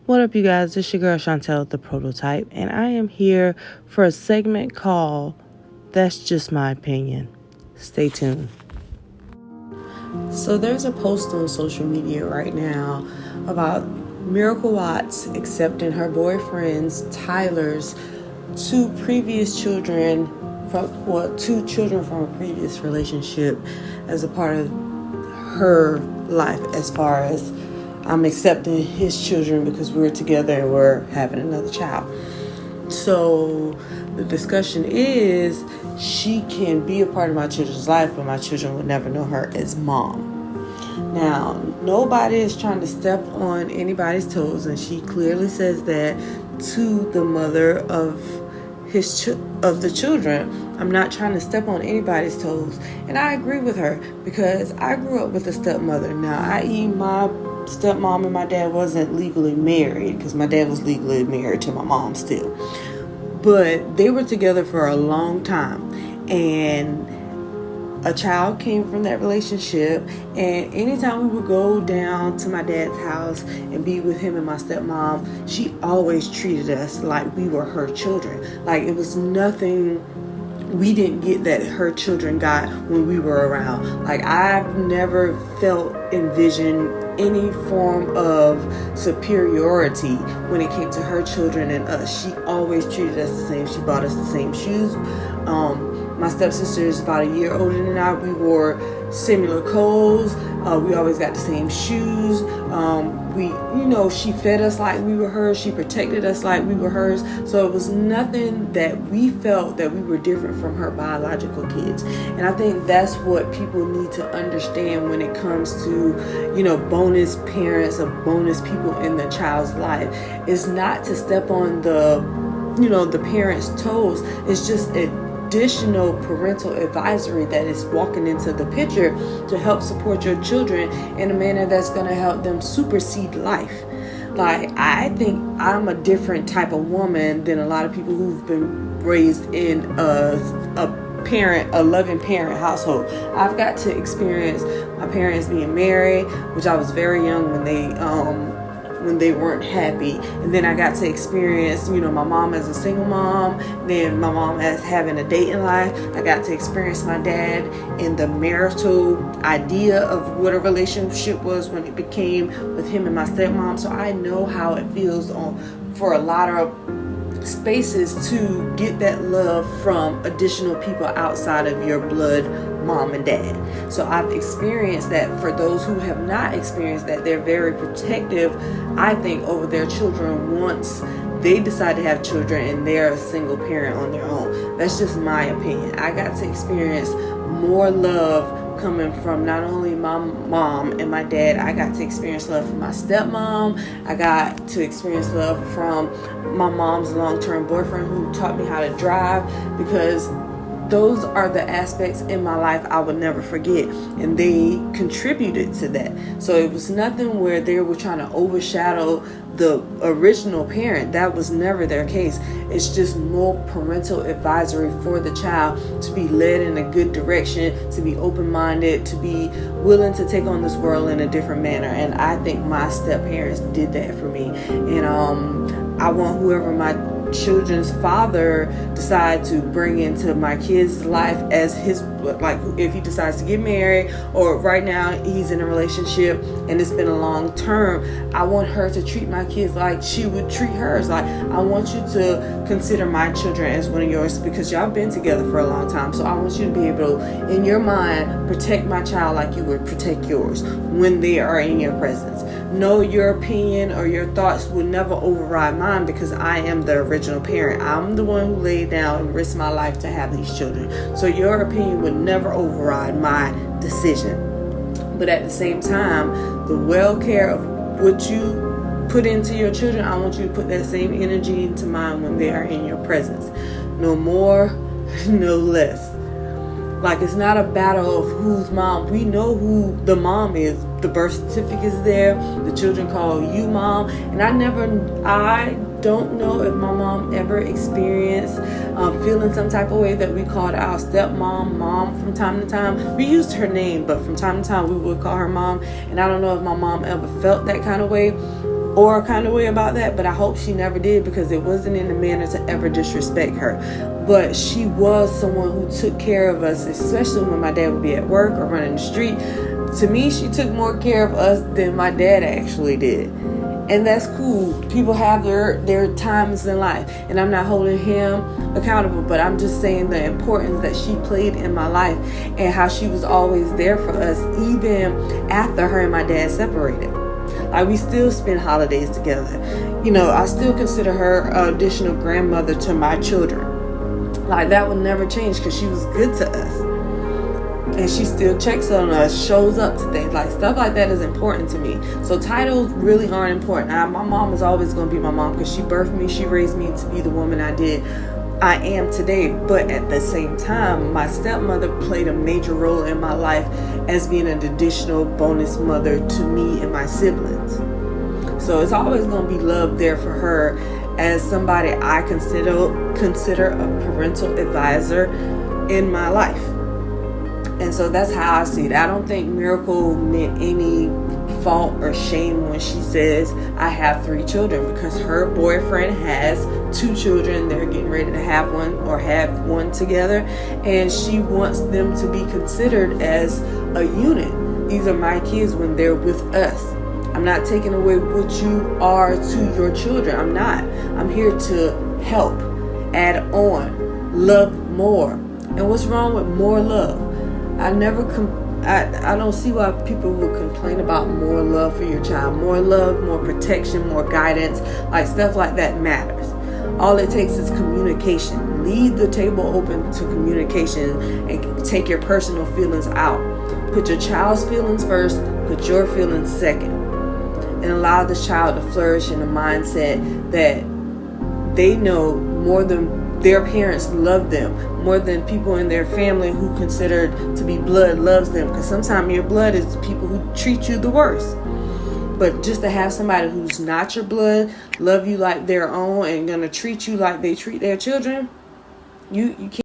What up, you guys? It's your girl Chantel, the prototype, and I am here for a segment called That's Just My Opinion. Stay tuned. So, there's a post on social media right now about Miracle Watts accepting her boyfriend's, Tyler's, two children from a previous relationship as a part of her life, as far as I'm accepting his children because we're together and we're having another child. So the discussion is she can be a part of my children's life, but my children would never know her as mom. Now, nobody is trying to step on anybody's toes, and she clearly says that to the mother of the children. I'm not trying to step on anybody's toes, and I agree with her because I grew up with a stepmother. Now, i.e., my stepmom and my dad wasn't legally married because my dad was legally married to my mom still, but they were together for a long time, and a child came from that relationship. And anytime we would go down to my dad's house and be with him and my stepmom, she always treated us like we were her children. Like it was nothing we didn't get that her children got when we were around. Like I've never envisioned any form of superiority when it came to her children and us. She always treated us the same. She bought us the same shoes. My stepsister is about a year older than I. We wore similar clothes. We always got the same shoes. She fed us like we were hers. She protected us like we were hers. So it was nothing that we felt that we were different from her biological kids. And I think that's what people need to understand when it comes to, bonus parents or bonus people in the child's life. It's not to step on the parents' toes. It's just additional parental advisory that is walking into the picture to help support your children in a manner that's going to help them supersede life. Like, I think I'm a different type of woman than a lot of people who've been raised in a loving parent household. I've got to experience my parents being married, which I was very young when they weren't happy, and then I got to experience my mom as a single mom, then my mom as having a dating life. I got to experience my dad in the marital idea of what a relationship was when it became with him and my stepmom. So I know how it feels for a lot of spaces to get that love from additional people outside of your blood mom and dad. So I've experienced that. For those who have not experienced that, they're very protective, I think, over their children once they decide to have children and they're a single parent on their own. That's just my opinion. I got to experience more love coming from not only my mom and my dad. I got to experience love from my stepmom. I got to experience love from my mom's long-term boyfriend who taught me how to drive, because those are the aspects in my life I would never forget, and they contributed to that. So it was nothing where they were trying to overshadow the original parent. That was never their case. It's just more parental advisory for the child to be led in a good direction, to be open-minded, to be willing to take on this world in a different manner. And I think my step-parents did that for me. And I want whoever my children's father decide to bring into my kid's life as his, like, if he decides to get married, or right now he's in a relationship and it's been a long term, I want her to treat my kids like she would treat hers. Like, I want you to consider my children as one of yours, because y'all been together for a long time. So I want you to be able to, in your mind, protect my child like you would protect yours when they are in your presence. No, your opinion or your thoughts will never override mine, because I am the original parent. I'm the one who laid down and risked my life to have these children. So your opinion would never override my decision. But at the same time, the well care of what you put into your children, I want you to put that same energy into mine when they are in your presence. No more, no less. Like, it's not a battle of who's mom. We know who the mom is. The birth certificate is there. The children call you mom. And I don't know if my mom ever experienced feeling some type of way that we called our stepmom mom from time to time. We used her name, but from time to time we would call her mom. And I don't know if my mom ever felt that kind of way. or a kind of way about that, but I hope she never did, because it wasn't in the manner to ever disrespect her. But she was someone who took care of us, especially when my dad would be at work or running the street. To me, she took more care of us than my dad actually did. And that's cool. People have their times in life, and I'm not holding him accountable, but I'm just saying the importance that she played in my life and how she was always there for us, even after her and my dad separated. Like, we still spend holidays together. I still consider her an additional grandmother to my children. Like, that would never change, because she was good to us. And she still checks on us, shows up to things. Like, stuff like that is important to me. So titles really aren't important. My mom is always going to be my mom, because she birthed me, she raised me to be the woman I am today. But at the same time, my stepmother played a major role in my life as being an additional bonus mother to me and my siblings. So it's always going to be love there for her as somebody I consider a parental advisor in my life. And so that's how I see it. I don't think Miracle meant any fault or shame when she says I have 3 children, because her boyfriend has 2 children. They're getting ready to have one together, and she wants them to be considered as a unit. These are my kids when they're with us. I'm not taking away what you are to your children. I'm not. I'm here to help, add on, love more. And what's wrong with more love? I don't see why people would complain about more love for your child. More love, more protection, more guidance. Like, stuff like that matters. All it takes is communication. Leave the table open to communication and take your personal feelings out. Put your child's feelings first, put your feelings second. And allow the child to flourish in a mindset that they know more than their parents love them, more than people in their family who considered to be blood loves them. Because sometimes your blood is people who treat you the worst. But just to have somebody who's not your blood love you like their own and gonna treat you like they treat their children, you can't.